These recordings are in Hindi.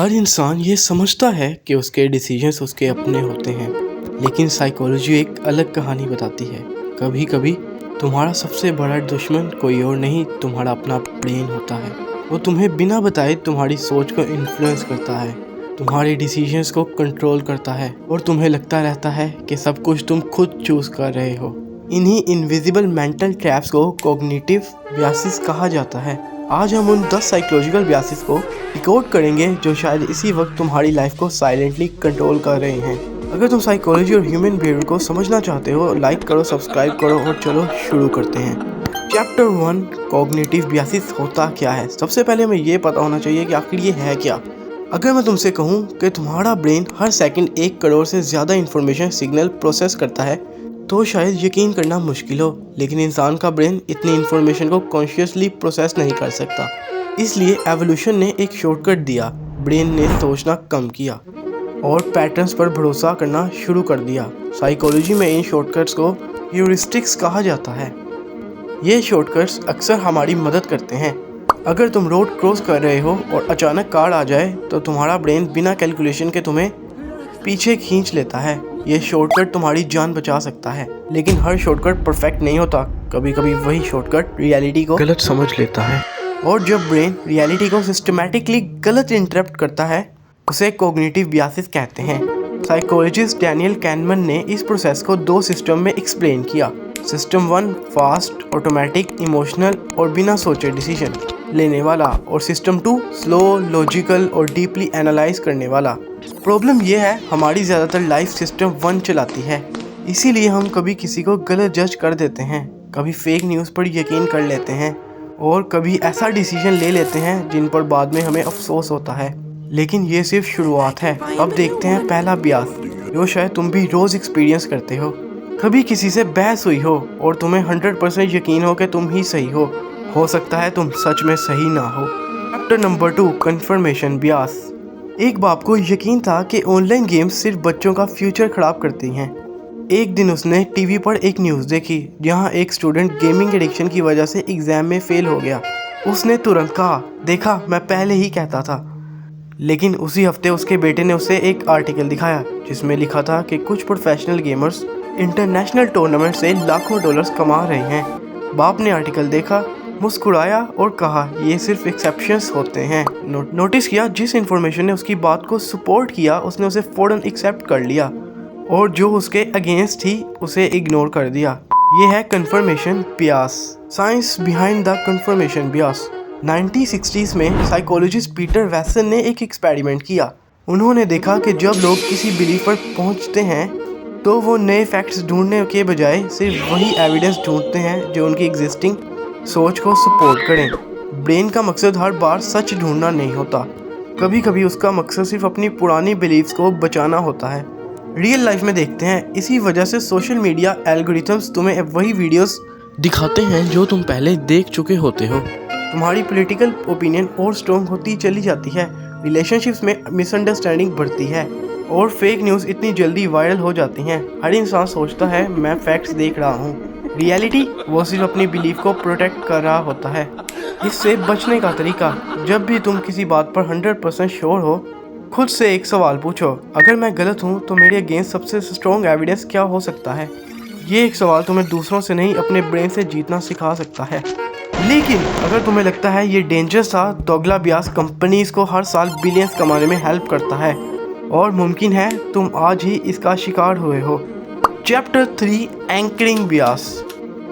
हर इंसान ये समझता है कि उसके डिसीजंस उसके अपने होते हैं, लेकिन साइकोलॉजी एक अलग कहानी बताती है। कभी कभी तुम्हारा सबसे बड़ा दुश्मन कोई और नहीं, तुम्हारा अपना ब्रेन होता है। वो तुम्हें बिना बताए तुम्हारी सोच को इन्फ्लुएंस करता है, तुम्हारे डिसीजंस को कंट्रोल करता है और तुम्हें लगता रहता है कि सब कुछ तुम खुद चूज कर रहे हो। इन्हीं इनविजिबल मेंटल ट्रैप्स को कॉग्निटिव बायसेस कहा जाता है। आज हम उन 10 साइकोलॉजिकल बायसेस को डिकोड करेंगे जो शायद इसी वक्त तुम्हारी लाइफ को साइलेंटली कंट्रोल कर रहे हैं। अगर तुम साइकोलॉजी और ह्यूमन बिहेवियर को समझना चाहते हो, लाइक करो, सब्सक्राइब करो और चलो शुरू करते हैं। चैप्टर 1, कॉग्निटिव बायसेस होता क्या है। सबसे पहले हमें ये पता होना चाहिए कि आखिर ये है क्या। अगर मैं तुमसे कहूँ कि तुम्हारा ब्रेन हर सेकंड 1 करोड़ से ज़्यादा इंफॉर्मेशन सिग्नल प्रोसेस करता है, तो शायद यकीन करना मुश्किल हो, लेकिन इंसान का ब्रेन इतनी इन्फॉर्मेशन को कॉन्शियसली प्रोसेस नहीं कर सकता। इसलिए एवोल्यूशन ने एक शॉर्टकट दिया। ब्रेन ने सोचना कम किया और पैटर्न्स पर भरोसा करना शुरू कर दिया। साइकोलॉजी में इन शॉर्टकट्स को ह्यूरिस्टिक्स कहा जाता है। ये शॉर्टकट्स अक्सर हमारी मदद करते हैं। अगर तुम रोड क्रॉस कर रहे हो और अचानक कार आ जाए, तो तुम्हारा ब्रेन बिना कैलकुलेशन के तुम्हें पीछे खींच लेता है। ये शॉर्टकट तुम्हारी जान बचा सकता है, लेकिन हर शॉर्टकट परफेक्ट नहीं होता। कभी कभी वही शॉर्टकट रियलिटी को गलत समझ लेता है, और जब ब्रेन रियलिटी को सिस्टमैटिकली गलत इंटरप्ट करता है, उसे कॉग्निटिव बायसेस कहते हैं। साइकोलॉजिस्ट डैनियल कैनमन ने इस प्रोसेस को 2 सिस्टम में एक्सप्लेन किया। सिस्टम 1 फास्ट, ऑटोमेटिक, इमोशनल और बिना सोचे डिसीजन लेने वाला, और सिस्टम 2 स्लो, लॉजिकल और डीपली एनालाइज करने वाला। प्रॉब्लम यह है, हमारी ज़्यादातर लाइफ सिस्टम 1 चलाती है, इसीलिए हम कभी किसी को गलत जज कर देते हैं, कभी फेक न्यूज़ पर यकीन कर लेते हैं और कभी ऐसा डिसीजन ले लेते हैं जिन पर बाद में हमें अफसोस होता है। लेकिन ये सिर्फ शुरुआत है। अब देखते हैं पहला बियास, जो शायद तुम भी रोज़ एक्सपीरियंस करते हो। कभी किसी से बहस हुई हो और तुम्हें 100% यकीन हो कि तुम ही सही हो सकता है तुम सच में सही ना हो। Chapter number 2, confirmation bias. एक बाप को यकीन था कि ऑनलाइन गेम्स सिर्फ बच्चों का फ्यूचर ख़राब करती हैं। एक दिन उसने टीवी पर एक न्यूज़ देखी जहां एक स्टूडेंट गेमिंग एडिक्शन की वजह से एग्ज़ाम में फ़ेल हो गया। उसने तुरंत कहा, देखा, मैं पहले ही कहता था। लेकिन उसी हफ्ते उसके बेटे ने उसे एक आर्टिकल दिखाया जिसमें लिखा था कि कुछ प्रोफेशनल गेमर्स इंटरनेशनल टूर्नामेंट से लाखों डॉलर्स कमा रहे हैं। बाप ने आर्टिकल देखा, मुस्कुराया और कहा, ये सिर्फ एक्सेप्शंस होते हैं। नोटिस किया, जिस इन्फॉर्मेशन ने उसकी बात को सपोर्ट किया उसने उसे फ़ौरन एक्सेप्ट कर लिया, और जो उसके अगेंस्ट थी उसे इग्नोर कर दिया। ये है confirmation bias. Science behind the confirmation bias. 1960s में साइकोलॉजिस्ट पीटर वैसन ने एक एक्सपेरिमेंट किया। उन्होंने देखा कि जब लोग किसी बिलीफ पर पहुंचते हैं तो वो नए फैक्ट्स ढूंढने के बजाय सिर्फ वही एविडेंस ढूंढते हैं जो उनकी एग्जिस्टिंग सोच को सपोर्ट करें। ब्रेन का मकसद हर बार सच ढूंढना नहीं होता, कभी कभी उसका मकसद सिर्फ अपनी पुरानी बिलीफ्स को बचाना होता है। रियल लाइफ में देखते हैं, इसी वजह से सोशल मीडिया एल्गोरिथम्स तुम्हें वही वीडियोस दिखाते हैं जो तुम पहले देख चुके होते हो। तुम्हारी पॉलिटिकल ओपिनियन और स्ट्रॉन्ग होती चली जाती है, रिलेशनशिप्स में मिसअंडरस्टैंडिंग बढ़ती है और फेक न्यूज़ इतनी जल्दी वायरल हो जाती हैं। हर इंसान सोचता है मैं फैक्ट्स देख रहा हूँ, रियलिटी वो सिर्फ अपनी बिलीफ को प्रोटेक्ट कर रहा होता है। इससे बचने का तरीका, जब भी तुम किसी बात पर 100% श्योर हो, खुद से एक सवाल पूछो, अगर मैं गलत हूँ तो मेरे अगेंस्ट सबसे स्ट्रॉन्ग एविडेंस क्या हो सकता है। ये एक सवाल तुम्हें दूसरों से नहीं, अपने ब्रेन से जीतना सिखा सकता है। लेकिन अगर तुम्हें लगता है ये डेंजरस था, तो अगला बियास कंपनीज को हर साल बिलियंस कमाने में हेल्प करता है, और मुमकिन है तुम आज ही इसका शिकार हुए हो। Chapter 3, anchoring Beas.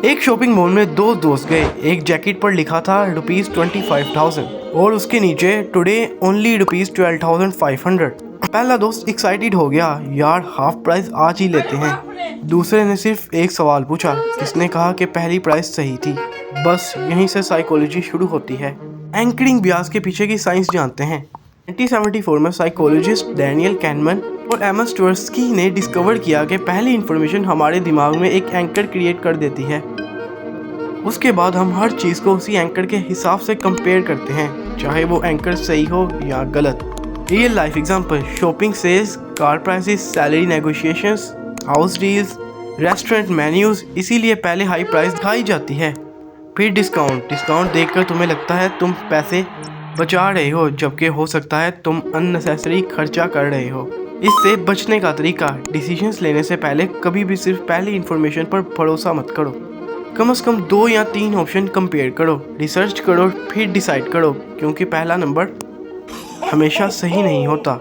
एक शॉपिंग मॉल में 2 दोस्त गए। एक जैकेट पर लिखा था ₹25,000 और उसके नीचे टुडे ओनली ₹12,500। पहला दोस्त एक्साइटेड हो गया, यार हाफ प्राइस आज ही लेते हैं। दूसरे ने सिर्फ एक सवाल पूछा, किसने कहा कि पहली प्राइस सही थी। बस यहीं से साइकोलॉजी शुरू होती है। एंकरिंग बियास के पीछे की साइंस जानते हैं। 1974 में साइकोलॉजिस्ट डैनियल कैनमन और एमा स्टुअर्स्की ने डिस्कवर किया कि पहली इन्फॉर्मेशन हमारे दिमाग में एक एंकर क्रिएट कर देती है। उसके बाद हम हर चीज़ को उसी एंकर के हिसाब से कंपेयर करते हैं, चाहे वो एंकर सही हो या गलत। Real life example, shopping sales, car prices, salary negotiations, house deals, restaurant menus. इसीलिए पहले हाई प्राइस दिखाई जाती है, फिर डिस्काउंट देखकर तुम्हें लगता है तुम पैसे बचा रहे हो, जबकि हो सकता है तुम अननेसेसरी खर्चा कर रहे हो। इससे बचने का तरीका, डिसीजंस लेने से पहले कभी भी सिर्फ पहली इन्फॉर्मेशन पर भरोसा मत करो। कम से कम 2 या 3 ऑप्शन कंपेयर करो, रिसर्च करो, फिर डिसाइड करो, क्योंकि पहला नंबर हमेशा सही नहीं होता।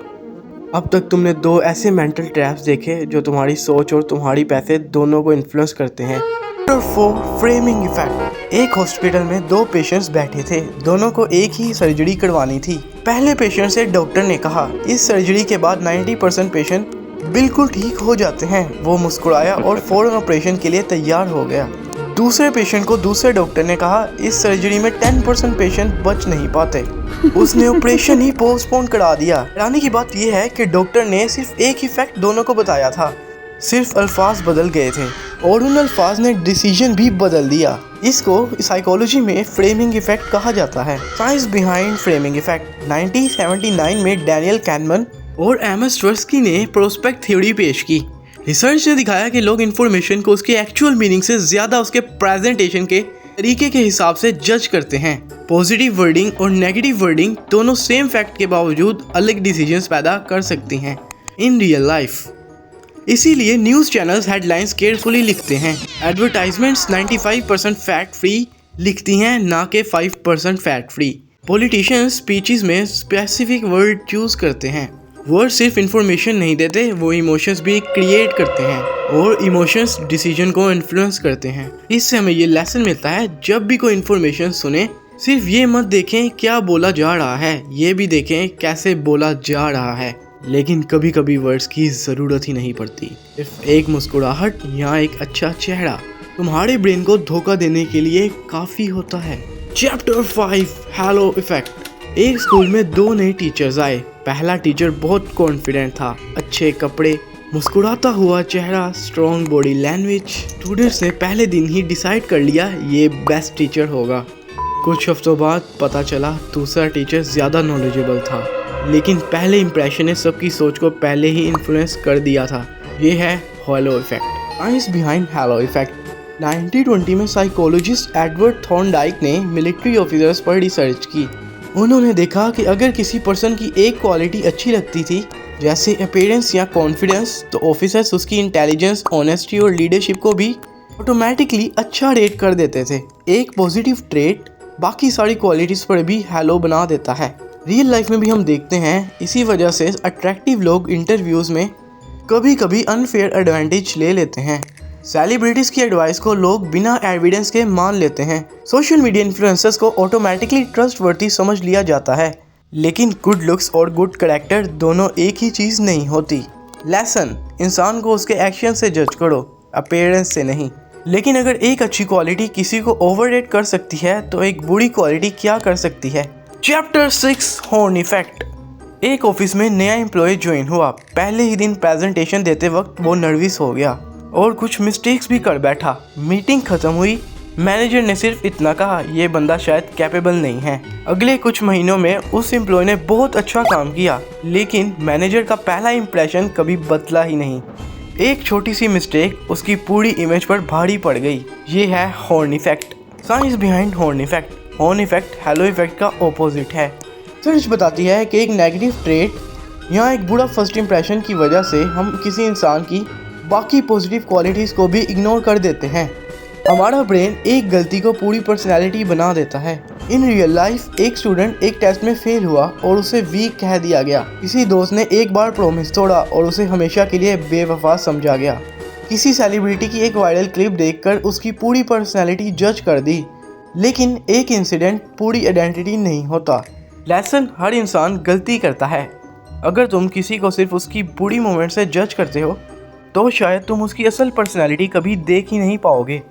अब तक तुमने 2 ऐसे मेंटल ट्रैप्स देखे जो तुम्हारी सोच और तुम्हारी पैसे दोनों को इन्फ्लुएंस करते हैं। Number 4, framing effect. एक हॉस्पिटल में 2 पेशेंट्स बैठे थे, दोनों को एक ही सर्जरी करवानी थी। पहले पेशेंट से डॉक्टर ने कहा, इस सर्जरी के बाद 90% पेशेंट बिल्कुल ठीक हो जाते हैं। वो मुस्कुराया और फौरन ऑपरेशन के लिए तैयार हो गया। दूसरे पेशेंट को दूसरे डॉक्टर ने कहा, इस सर्जरी में 10% पेशेंट बच नहीं पाते। उसने ऑपरेशन ही पोस्टपोन करा दिया। हैरानी की बात यह है कि डॉक्टर ने सिर्फ एक ही फैक्ट दोनों को बताया था, सिर्फ अल्फाज बदल गए थे और उन अल्फाज ने डिसीजन भी बदल दिया। इसको साइकोलॉजी में फ्रेमिंग इफेक्ट कहा जाता है। Science behind framing effect. 1979 में डैनियल कैनमन और एमएस ट्वेर्स्की ने प्रोस्पेक्ट थ्योरी पेश की। रिसर्च ने दिखाया कि लोग इन्फॉर्मेशन को उसके एक्चुअल मीनिंग से ज्यादा उसके प्रेजेंटेशन के तरीके के हिसाब से जज करते हैं। पॉजिटिव वर्डिंग और नेगेटिव वर्डिंग दोनों सेम फैक्ट के बावजूद अलग डिसीजंस पैदा कर सकती हैं इन रियल लाइफ। इसीलिए न्यूज़ चैनल्स हेडलाइंस केयरफुली लिखते हैं। एडवर्टाइजमेंट्स 95% फैट फ्री लिखती हैं, ना कि 5% फैट फ्री। पॉलिटिशियंस स्पीचेस में स्पेसिफिक वर्ड चूज करते हैं। वर्ड सिर्फ इंफॉर्मेशन नहीं देते, वो इमोशंस भी क्रिएट करते हैं और इमोशंस डिसीजन को इन्फ्लुएंस करते हैं। इससे हमें ये लेसन मिलता है, जब भी कोई इन्फॉर्मेशन सुने सिर्फ ये मत देखें क्या बोला जा रहा है, ये भी देखें कैसे बोला जा रहा है। लेकिन कभी कभी वर्ड्स की ज़रूरत ही नहीं पड़ती, सिर्फ एक मुस्कुराहट या एक अच्छा चेहरा तुम्हारे ब्रेन को धोखा देने के लिए काफ़ी होता है। Chapter 5, hello effect. एक स्कूल में 2 नए टीचर्स आए। पहला टीचर बहुत कॉन्फिडेंट था, अच्छे कपड़े, मुस्कुराता हुआ चेहरा, स्ट्रॉन्ग बॉडी लैंग्वेज। स्टूडेंट्स ने पहले दिन ही डिसाइड कर लिया ये बेस्ट टीचर होगा। कुछ हफ्तों बाद पता चला दूसरा टीचर ज़्यादा नॉलेजेबल था, लेकिन पहले इंप्रेशन ने सबकी सोच को पहले ही इन्फ्लुएंस कर दिया था। ये है hello effect. Science behind hello effect. 1920 में साइकोलॉजिस्ट एडवर्ड थॉर्नडाइक ने मिलिट्री ऑफिसर्स पर रिसर्च की। उन्होंने देखा कि अगर किसी पर्सन की एक क्वालिटी अच्छी लगती थी, जैसे अपीयरेंस या कॉन्फिडेंस, तो ऑफिसर्स उसकी इंटेलिजेंस, ऑनेस्टी और लीडरशिप को भी ऑटोमेटिकली अच्छा रेट कर देते थे। एक पॉजिटिव ट्रेट बाकी सारी क्वालिटीज़ पर भी हैलो बना देता है। रियल लाइफ में भी हम देखते हैं, इसी वजह से अट्रैक्टिव लोग इंटरव्यूज़ में कभी कभी अनफेयर एडवांटेज ले लेते हैं। सेलिब्रिटीज़ की एडवाइस को लोग बिना एविडेंस के मान लेते हैं। सोशल मीडिया इन्फ्लुएंसर्स को ऑटोमेटिकली ट्रस्टवर्दी समझ लिया जाता है। लेकिन गुड लुक्स और गुड कैरेक्टर दोनों एक ही चीज़ नहीं होती। लेसन, इंसान को उसके एक्शन से जज करो, अपीयरेंस से नहीं। लेकिन अगर एक अच्छी क्वालिटी किसी को ओवररेट कर सकती है, तो एक बुरी क्वालिटी क्या कर सकती है। Chapter 6, horn effect. एक ऑफिस में नया एम्प्लॉय ज्वाइन हुआ। पहले ही दिन प्रेजेंटेशन देते वक्त वो नर्वस हो गया और कुछ मिस्टेक्स भी कर बैठा। मीटिंग खत्म हुई, मैनेजर ने सिर्फ इतना कहा, ये बंदा शायद कैपेबल नहीं है। अगले कुछ महीनों में उस एम्प्लॉय ने बहुत अच्छा काम किया, लेकिन मैनेजर का पहला इंप्रेशन कभी बदला ही नहीं। एक छोटी सी मिस्टेक उसकी पूरी इमेज पर भारी पड़ गई। ये है horn effect. Science behind horn effect. Horn effect hello effect का ऑपोजिट है। रिसर्च बताती है कि एक नेगेटिव ट्रेट या एक बुरा फर्स्ट इंप्रेशन की वजह से हम किसी इंसान की बाकी पॉजिटिव क्वालिटीज़ को भी इग्नोर कर देते हैं। हमारा ब्रेन एक गलती को पूरी पर्सनैलिटी बना देता है। इन रियल लाइफ एक स्टूडेंट एक टेस्ट में फेल हुआ और उसे वीक कह दिया गया। किसी दोस्त ने एक बार प्रॉमिस तोड़ा और उसे हमेशा के लिए बेवफा समझा गया। किसी सेलिब्रिटी की एक वायरल क्लिप देखकर उसकी पूरी पर्सनैलिटी जज कर दी। लेकिन एक इंसिडेंट पूरी आइडेंटिटी नहीं होता। लेसन, हर इंसान गलती करता है। अगर तुम किसी को सिर्फ उसकी बुरी मोमेंट से जज करते हो, तो शायद तुम उसकी असल पर्सनैलिटी कभी देख ही नहीं पाओगे।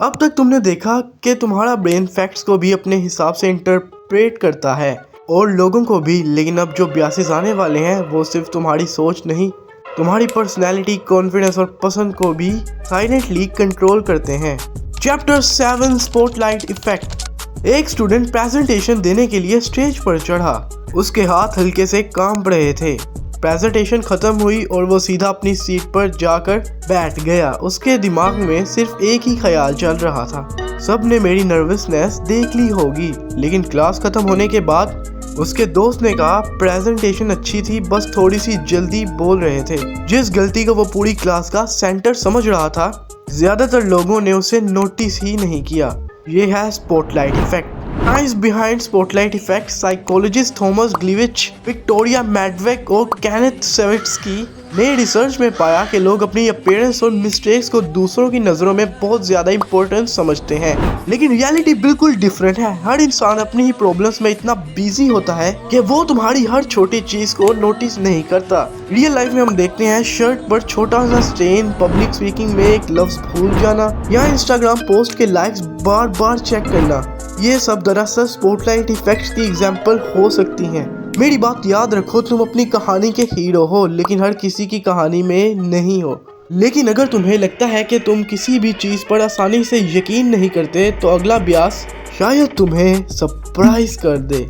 अब तक तुमने देखा कि तुम्हारा ब्रेन फैक्ट्स को भी अपने हिसाब से इंटरप्रेट करता है और लोगों को भी। लेकिन अब जो बियासेस आने वाले हैं, वो सिर्फ तुम्हारी सोच नहीं, तुम्हारी पर्सनैलिटी, कॉन्फिडेंस और पसंद को भी साइलेंटली कंट्रोल करते हैं। Chapter 7, spotlight effect. एक स्टूडेंट प्रेजेंटेशन देने के लिए स्टेज पर चढ़ा। उसके हाथ हल्के से कांप रहे थे। प्रेजेंटेशन खत्म हुई और वो सीधा अपनी सीट पर जाकर बैठ गया। उसके दिमाग में सिर्फ एक ही ख्याल चल रहा था, सब ने मेरी नर्वसनेस देख ली होगी। लेकिन क्लास खत्म होने के बाद उसके दोस्त ने कहा प्रेजेंटेशन अच्छी थी, बस थोड़ी सी जल्दी बोल रहे थे। जिस गलती को वो पूरी क्लास का सेंटर समझ रहा था, ज्यादातर लोगों ने उसे नोटिस ही नहीं किया। ये है spotlight effect. Science behind spotlight effect. Psychologist Thomas Gilovich, Victoria Medvec और केनेथ सेविट्स्की ने रिसर्च में पाया कि लोग अपनी अपीयरेंस और मिस्टेक्स को दूसरों की नज़रों में बहुत ज़्यादा इंपॉर्टेंस समझते हैं, लेकिन रियलिटी बिल्कुल डिफरेंट है। हर इंसान अपनी ही प्रॉब्लम्स में इतना बिजी होता है कि वो तुम्हारी हर छोटी चीज़ को नोटिस नहीं करता। रियल लाइफ में हम देखते हैं शर्ट पर छोटा सा स्टेन, पब्लिक स्पीकिंग में एक लफ्ज़ भूल जाना या इंस्टाग्राम पोस्ट के लाइक्स बार बार चेक करना। ये सब दरअसल स्पॉटलाइट इफेक्ट्स की एग्जाम्पल हो सकती हैं। मेरी बात याद रखो, तुम अपनी कहानी के हीरो हो, लेकिन हर किसी की कहानी में नहीं हो। लेकिन अगर तुम्हें लगता है कि तुम किसी भी चीज़ पर आसानी से यकीन नहीं करते, तो अगला अभ्यास शायद तुम्हें सरप्राइज कर दे।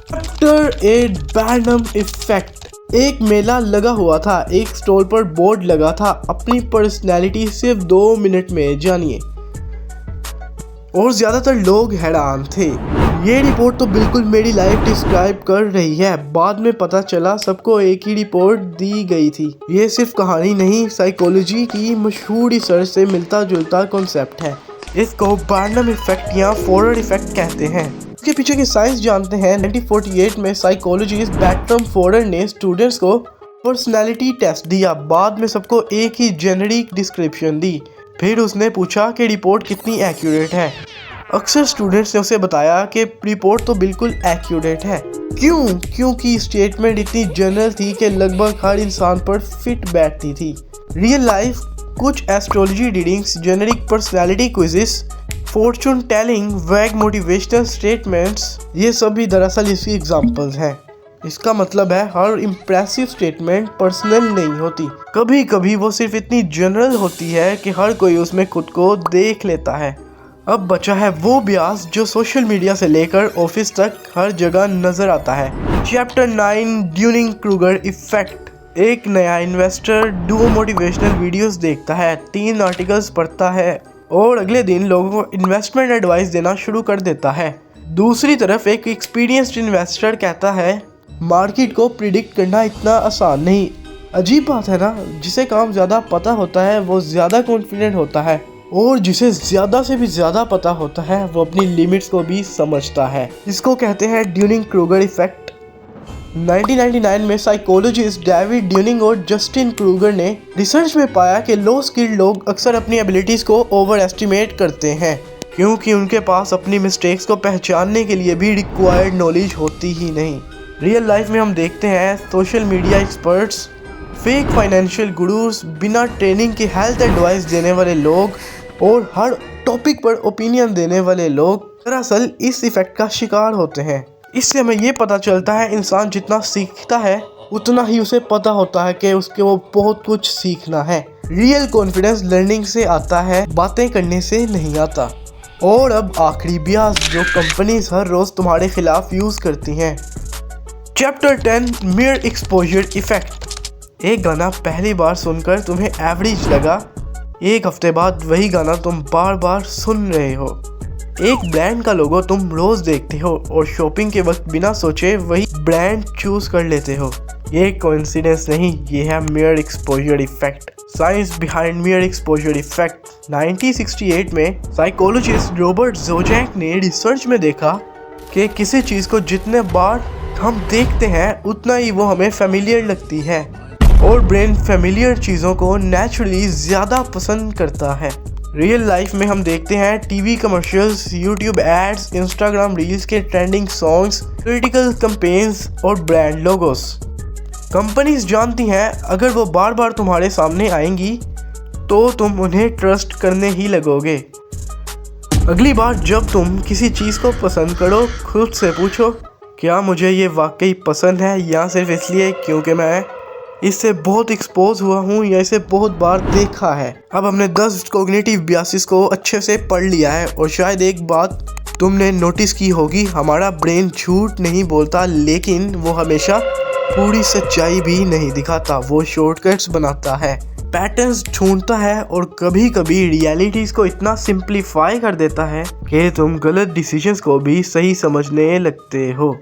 Chapter 8 बैरनम effect. एक मेला लगा हुआ था। एक स्टॉल पर बोर्ड लगा था, अपनी पर्सनैलिटी सिर्फ 2 मिनट में जानिए। और ज़्यादातर लोग हैरान थे। ये रिपोर्ट तो बिल्कुल मेरी लाइफ डिस्क्राइब कर रही है। बाद में पता चला सबको एक ही रिपोर्ट दी गई थी। ये सिर्फ कहानी नहीं, साइकोलॉजी की मशहूर रिसर्च से मिलता जुलता कॉन्सेप्ट है। इसको बैरनम इफेक्ट या फॉरर इफेक्ट कहते हैं। इसके पीछे की साइंस जानते हैं। 1948 में साइकोलॉजिस्ट बैरनम फॉरर ने स्टूडेंट्स को पर्सनैलिटी टेस्ट दिया। बाद में सबको एक ही जेनेरिक डिस्क्रिप्शन दी। फिर उसने पूछा कि रिपोर्ट कितनी एक्यूरेट है। अक्सर स्टूडेंट्स ने उसे बताया कि रिपोर्ट तो बिल्कुल एक्यूरेट है। क्योंकि स्टेटमेंट इतनी जनरल थी कि लगभग हर इंसान पर फिट बैठती थी। रियल लाइफ कुछ astrology readings, generic personality quizzes, Fortune telling, वैग मोटिवेशनल स्टेटमेंट्स, ये सभी दरअसल इसकी एग्जाम्पल्स हैं। इसका मतलब है हर इम्प्रेसिव स्टेटमेंट पर्सनल नहीं होती। कभी कभी वो सिर्फ इतनी जनरल होती है कि हर कोई उसमें खुद को देख लेता है। अब बचा है वो अभ्यास जो सोशल मीडिया से लेकर ऑफिस तक हर जगह नजर आता है। Chapter 9 Dunning Kruger effect. एक नया इन्वेस्टर डुओ मोटिवेशनल वीडियोस देखता है, 3 आर्टिकल्स पढ़ता है और अगले दिन लोगों को इन्वेस्टमेंट एडवाइस देना शुरू कर देता है। दूसरी तरफ एक एक्सपीरियंस्ड इन्वेस्टर कहता है मार्केट को प्रिडिक्ट करना इतना आसान नहीं। अजीब बात है ना, जिसे काम ज़्यादा पता होता है वो ज़्यादा कॉन्फिडेंट होता है, और जिसे ज़्यादा से भी ज़्यादा पता होता है वो अपनी लिमिट्स को भी समझता है। इसको कहते हैं ड्यूनिंग क्रूगर इफेक्ट। 1999 में साइकोलॉजिस्ट डेविड ड्यूनिंग और जस्टिन क्रूगर ने रिसर्च में पाया कि लो स्किल्ड लोग अक्सर अपनी एबिलिटीज़ को ओवर एस्टिमेट करते हैं, क्योंकि उनके पास अपनी मिस्टेक्स को पहचानने के लिए भी रिक्वायर्ड नॉलेज होती ही नहीं। रियल लाइफ में हम देखते हैं social media experts, fake financial gurus, बिना ट्रेनिंग के हेल्थ एडवाइस देने वाले लोग और हर टॉपिक पर ओपिनियन देने वाले लोग दरअसल इस इफेक्ट का शिकार होते हैं। इससे हमें ये पता चलता है इंसान जितना सीखता है उतना ही उसे पता होता है कि उसके वो बहुत कुछ सीखना है। रियल कॉन्फिडेंस लर्निंग से आता है, बातें करने से नहीं आता। और अब आखिरी अभ्यास जो कंपनीज हर रोज तुम्हारे खिलाफ यूज करती हैं। Chapter 10 mayor exposure effect. एक गाना पहली बार सुनकर तुम्हें एवरेज लगा, एक हफ्ते बाद वही गाना तुम बार बार सुन रहे हो। एक ब्रांड का लोगो तुम रोज देखते हो और शॉपिंग के वक्त बिना सोचे वही ब्रांड चूज कर लेते हो। ये कोइंसिडेंस नहीं, ये है mayor exposure effect. Science behind mayor exposure effect. 1968 में साइकोलॉजिस्ट रॉबर्ट ज़ोजैक ने रिसर्च में देखा कि किसी चीज़ को जितने बार हम देखते हैं उतना ही वो हमें फेमिलियर लगती है, और ब्रेन फेमिलियर चीज़ों को नेचुरली ज़्यादा पसंद करता है। रियल लाइफ में हम देखते हैं TV commercials, YouTube ads, Instagram reels के ट्रेंडिंग सॉन्ग्स, पॉलिटिकल कैंपेन्स और ब्रांड लोगोस। कंपनीज जानती हैं अगर वो बार बार तुम्हारे सामने आएंगी तो तुम उन्हें ट्रस्ट करने ही लगोगे। अगली बार जब तुम किसी चीज़ को पसंद करो, खुद से पूछो क्या मुझे ये वाकई पसंद है या सिर्फ इसलिए क्योंकि मैं इससे बहुत एक्सपोज हुआ हूँ या इसे बहुत बार देखा है। अब हमने 10 कॉग्निटिव बायसेस को अच्छे से पढ़ लिया है, और शायद एक बात तुमने नोटिस की होगी, हमारा ब्रेन झूठ नहीं बोलता, लेकिन वो हमेशा पूरी सच्चाई भी नहीं दिखाता, वो शॉर्टकट्स बनाता है। पैटर्न्स ढूंढता है और कभी कभी रियलिटीज को इतना सिंप्लीफाई कर देता है कि तुम गलत डिसीजंस को भी सही समझने लगते हो।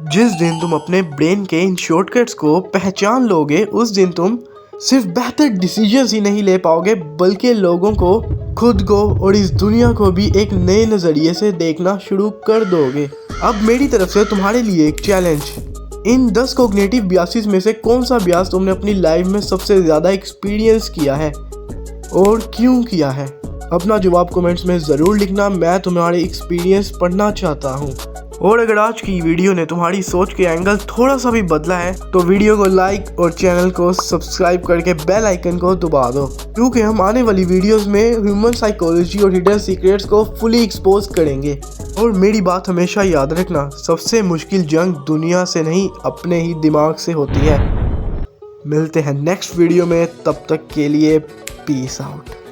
जिस दिन तुम अपने ब्रेन के इन शॉर्टकट्स को पहचान लोगे, उस दिन तुम सिर्फ बेहतर डिसीजंस ही नहीं ले पाओगे, बल्कि लोगों को, खुद को और इस दुनिया को भी एक नए नज़रिए से देखना शुरू कर दोगे। अब मेरी तरफ से तुम्हारे लिए एक चैलेंज, इन 10 कॉग्निटिव बियासेस में से कौन सा बियास तुमने अपनी लाइफ में सबसे ज़्यादा एक्सपीरियंस किया है और क्यों किया है? अपना जवाब कमेंट्स में ज़रूर लिखना, मैं तुम्हारे एक्सपीरियंस पढ़ना चाहता हूँ। और अगर आज की वीडियो ने तुम्हारी सोच के एंगल थोड़ा सा भी बदला है तो वीडियो को लाइक और चैनल को सब्सक्राइब करके बेल आइकन को दबा दो, क्योंकि हम आने वाली वीडियोस में ह्यूमन साइकोलॉजी और हिडन सीक्रेट्स को फुली एक्सपोज करेंगे। और मेरी बात हमेशा याद रखना, सबसे मुश्किल जंग दुनिया से नहीं, अपने ही दिमाग से होती है। मिलते हैं नेक्स्ट वीडियो में, तब तक के लिए पीस आउट।